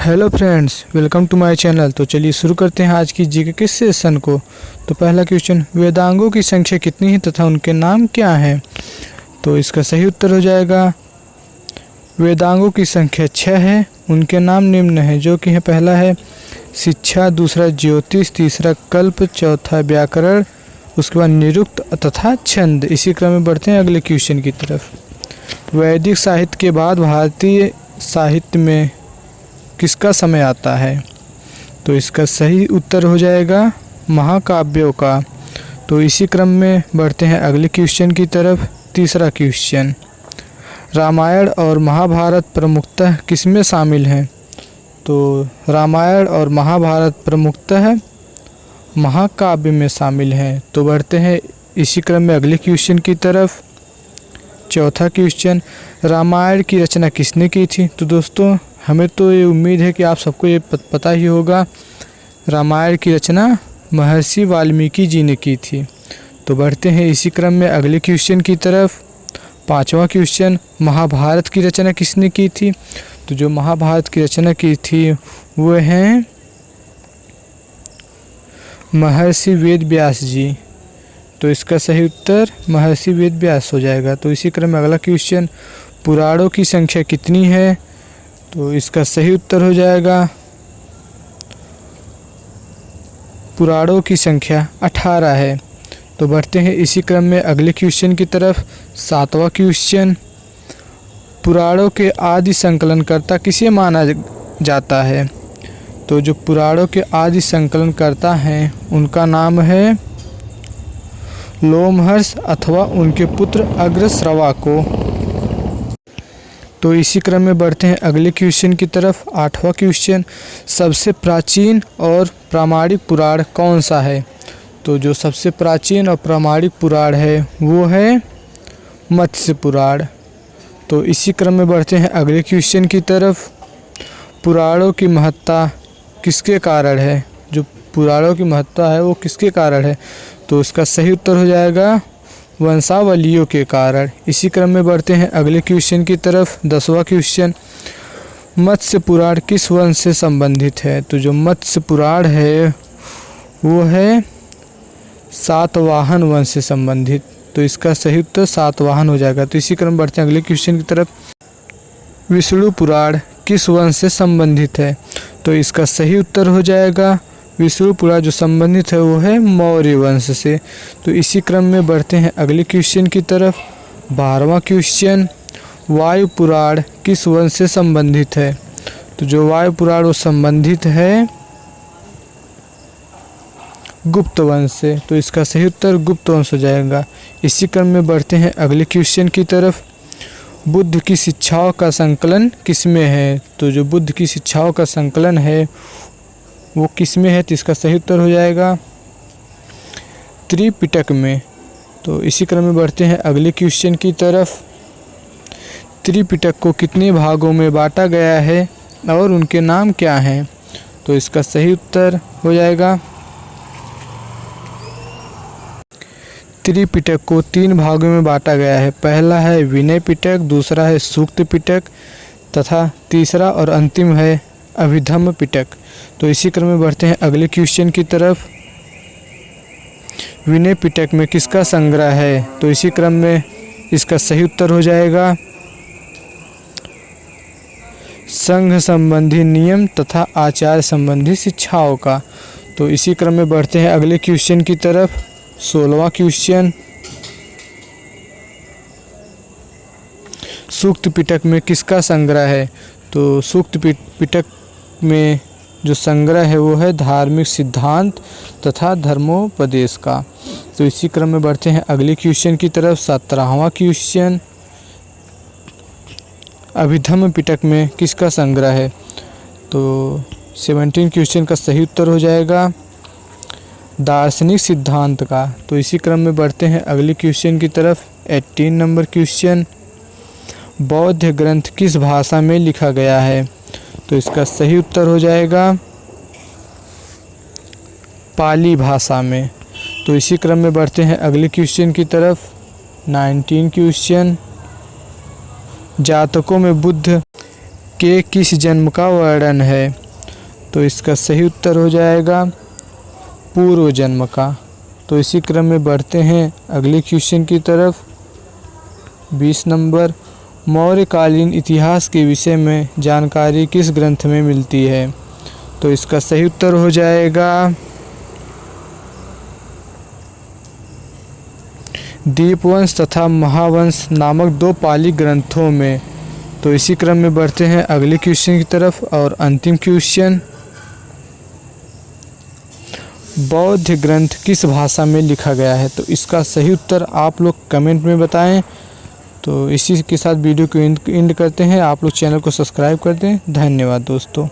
Hello friends, welcome to my channel. तो चलिए शुरू करते हैं आज की जीके के सेशन को। तो पहला क्वेश्चन, वेदांगों की संख्या कितनी है तथा उनके नाम क्या हैं? तो इसका सही उत्तर हो जाएगा वेदांगों की संख्या 6 है। उनके नाम निम्न है, जो कि है पहला है शिक्षा, दूसरा ज्योतिष, तीसरा कल्प, चौथा व्याकरण, उसके बाद निरुक्त तथा छंद। इसी क्रम में बढ़ते हैं अगले क्वेश्चन की तरफ। वैदिक साहित्य के बाद भारतीय साहित्य में किसका समय आता है? तो इसका सही उत्तर हो जाएगा महाकाव्यों का। तो इसी क्रम में बढ़ते हैं अगले क्वेश्चन की तरफ। तीसरा क्वेश्चन, रामायण और महाभारत प्रमुखतः किसमें शामिल हैं? तो रामायण और महाभारत प्रमुखतः महाकाव्य में शामिल हैं। तो बढ़ते हैं इसी क्रम में अगले क्वेश्चन की तरफ। चौथा क्वेश्चन, रामायण की रचना किसने की थी? तो दोस्तों, हमें तो ये उम्मीद है कि आप सबको ये पता ही होगा, रामायण की रचना महर्षि वाल्मीकि जी ने की थी। तो बढ़ते हैं इसी क्रम में अगले क्वेश्चन की तरफ। पांचवा क्वेश्चन, महाभारत की रचना किसने की थी? तो जो महाभारत की रचना की थी वो हैं महर्षि वेद व्यास जी। तो इसका सही उत्तर महर्षि वेद व्यास हो जाएगा। तो इसी क्रम में अगला क्वेश्चन, पुराणों की संख्या कितनी है? तो इसका सही उत्तर हो जाएगा पुराणों की संख्या 18 है। तो बढ़ते हैं इसी क्रम में अगले क्वेश्चन की तरफ। सातवां क्वेश्चन, पुराणों के आदि संकलनकर्ता किसे माना जाता है? तो जो पुराणों के आदि संकलनकर्ता हैं उनका नाम है लोमहर्ष अथवा उनके पुत्र अग्रश्रवा को। तो इसी क्रम में बढ़ते हैं अगले क्वेश्चन की तरफ। आठवां क्वेश्चन, सबसे प्राचीन और प्रामाणिक पुराण कौन सा है? तो जो सबसे प्राचीन और प्रामाणिक पुराण है वो है मत्स्य पुराण। तो इसी क्रम में बढ़ते हैं अगले क्वेश्चन की तरफ। पुराणों की महत्ता किसके कारण है? जो पुराणों की महत्ता है वो किसके कारण है? तो इसका सही उत्तर हो जाएगा वंशावलियों के कारण। इसी क्रम में बढ़ते हैं अगले क्वेश्चन की तरफ। 10वां क्वेश्चन, मत्स्य पुराण किस वंश से संबंधित है? तो जो मत्स्य पुराण है वो है सातवाहन वंश से संबंधित। तो इसका सही उत्तर सातवाहन हो जाएगा। तो इसी क्रम में बढ़ते हैं अगले क्वेश्चन की तरफ। विष्णु पुराण किस वंश से संबंधित है? तो इसका सही उत्तर हो जाएगा विष्णु पुराण जो संबंधित है वो है मौर्य वंश से। तो इसी क्रम में बढ़ते हैं अगले क्वेश्चन की तरफ। 12वां क्वेश्चन, वायु पुराण किस वंश से संबंधित है? तो जो वायु पुराण वो संबंधित है गुप्त वंश से। तो इसका सही उत्तर गुप्त वंश हो जाएगा। इसी क्रम में बढ़ते हैं अगले क्वेश्चन की तरफ। बुद्ध की शिक्षाओं का संकलन किसमें है? तो जो बुद्ध की शिक्षाओं का संकलन है वो किसमें है? तो इसका सही उत्तर हो जाएगा त्रिपिटक में। तो इसी क्रम में बढ़ते हैं अगले क्वेश्चन की तरफ। त्रिपिटक को कितने भागों में बांटा गया है और उनके नाम क्या हैं? तो इसका सही उत्तर हो जाएगा त्रिपिटक को 3 भागों में बांटा गया है। पहला है विनय पिटक, दूसरा है सूक्त पिटक तथा तीसरा और अंतिम है अभिधम्म पिटक। तो इसी क्रम में बढ़ते हैं अगले क्वेश्चन की तरफ। विनय पिटक में किसका संग्रह है? तो इसी क्रम में इसका सही उत्तर हो जाएगा संघ संबंधी नियम तथा आचार संबंधी शिक्षाओं का। तो इसी क्रम में बढ़ते हैं अगले क्वेश्चन की तरफ। 16वां क्वेश्चन, सूक्त पिटक में किसका संग्रह है? तो सूक्त पिटक में जो संग्रह है वो है धार्मिक सिद्धांत तथा धर्मोपदेश का। तो इसी क्रम में बढ़ते हैं अगले क्वेश्चन की तरफ। 17वां क्वेश्चन, अभिधम्म पिटक में किसका संग्रह है? तो 17 क्वेश्चन का सही उत्तर हो जाएगा दार्शनिक सिद्धांत का। तो इसी क्रम में बढ़ते हैं अगले क्वेश्चन की तरफ। 18 नंबर क्वेश्चन, बौद्ध ग्रंथ किस भाषा में लिखा गया है? तो इसका सही उत्तर हो जाएगा पाली भाषा में। तो इसी क्रम में बढ़ते हैं अगले क्वेश्चन की तरफ। 19 क्वेश्चन, जातकों में बुद्ध के किस जन्म का वर्णन है? तो इसका सही उत्तर हो जाएगा पूर्व जन्म का। तो इसी क्रम में बढ़ते हैं अगले क्वेश्चन की तरफ। 20 नंबर, मौर्यकालीन इतिहास के विषय में जानकारी किस ग्रंथ में मिलती है? तो इसका सही उत्तर हो जाएगा दीपवंश तथा महावंश नामक 2 पाली ग्रंथों में। तो इसी क्रम में बढ़ते हैं अगले क्वेश्चन की तरफ और अंतिम क्वेश्चन, बौद्ध ग्रंथ किस भाषा में लिखा गया है? तो इसका सही उत्तर आप लोग कमेंट में बताएं। तो इसी के साथ वीडियो को एंड करते हैं। आप लोग चैनल को सब्सक्राइब कर दें। धन्यवाद दोस्तों।